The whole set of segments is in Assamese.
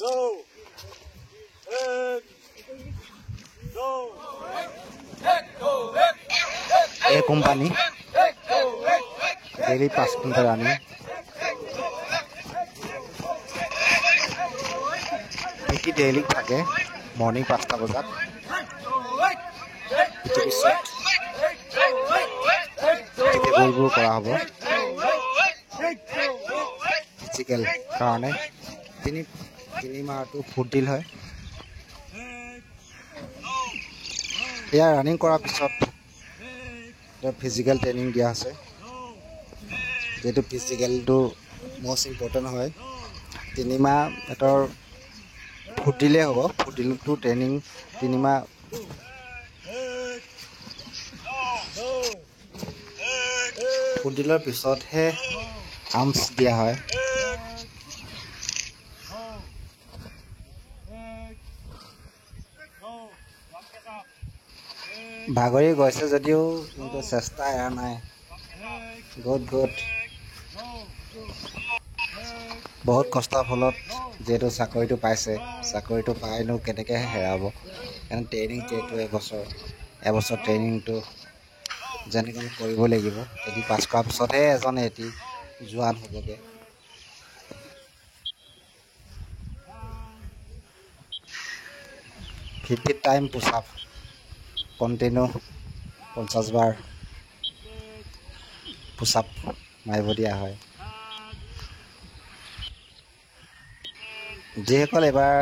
A company daily 5 kilometre running এটি ডেইলি থাকে মৰ্নিং 5টা বজাত গলবোৰ কৰা হ'ব ফিজিকেল কাৰণে তিনি মাহটো ফুৰ্তিল হয় এয়া ৰানিং কৰাৰ পিছত ফিজিকেল ট্ৰেইনিং দিয়া আছে যেটো ফিজিকেলটো মোষ্ট ইম্পৰ্টেণ্ট হয় 3 মাহ এটাৰ ফুৰ্তিলে হ'ব ফুৰ্তিলটো ট্ৰেইনিং 3 মাহ ফুৰ্তিলৰ পিছতহে আৰ্মছ দিয়া হয় ভাগৰি গৈছে যদিও কিন্তু চেষ্টা এৰা নাই গুড বহুত কষ্টৰ ফলত যেটো চাকৰিটো পাইছে চাকৰিটো পাইনো কেনেকৈ হেৰাব কাৰণ ট্ৰেইনিং যেটো এবছৰ ট্ৰেইনিংটো যেনেকৈ কৰিব লাগিব যদি পাছ কৰাৰ পিছতহে এজন এটি জোৱান হ'বগে 50 টাইম পুশ আপ কন্টিনিউ 50 বাৰ পুশ আপ মাৰিব দিয়া হয় যিসকল এবাৰ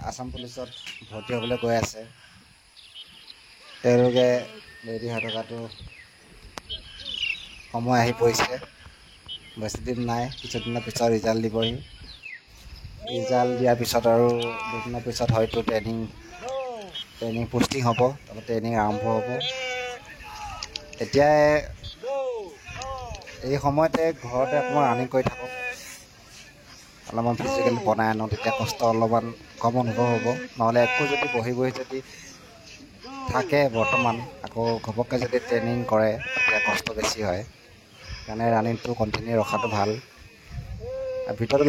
আসাম পুলিচত ভৰ্তি হ'বলৈ গৈ আছে তেওঁলোকে ৰেডি হৈ থকাটো সময় আহি পৰিছে বেছি দিন নাই কিছুদিনৰ পিছত ৰিজাল্ট দিবহি ৰিজাল্ট দিয়াৰ পিছত আৰু দুদিনৰ পিছত হয়তো ট্ৰেইনিং পোষ্টিং হ'ব তাৰপৰা ট্ৰেইনিং আৰম্ভ হ'ব এতিয়া এই সময়তে ঘৰতে অকণমান ৰানিং কৰি থাকক অলপমান ফিজিকেল বনাই আনো তেতিয়া কষ্ট অলপমান কম অনুভৱ হ'ব নহ'লে একো যদি বহি যদি থাকে বৰ্তমান আকৌ ঘপককৈ যদি ট্ৰেইনিং কৰে তেতিয়া কষ্ট বেছি হয় কাৰণে ৰানিংটো কণ্টিনিউ ৰখাটো ভাল আৰু ভিডিঅ'টো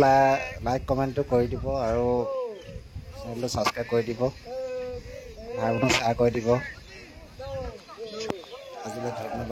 লাইক কমেণ্টটো কৰি দিব আৰু চেনেলটো ছাবস্ক্ৰাইব কৰি দিব ভাই বন্ধু শ্বেয়াৰ কৰি দিব আজিলৈ ধন্যবাদ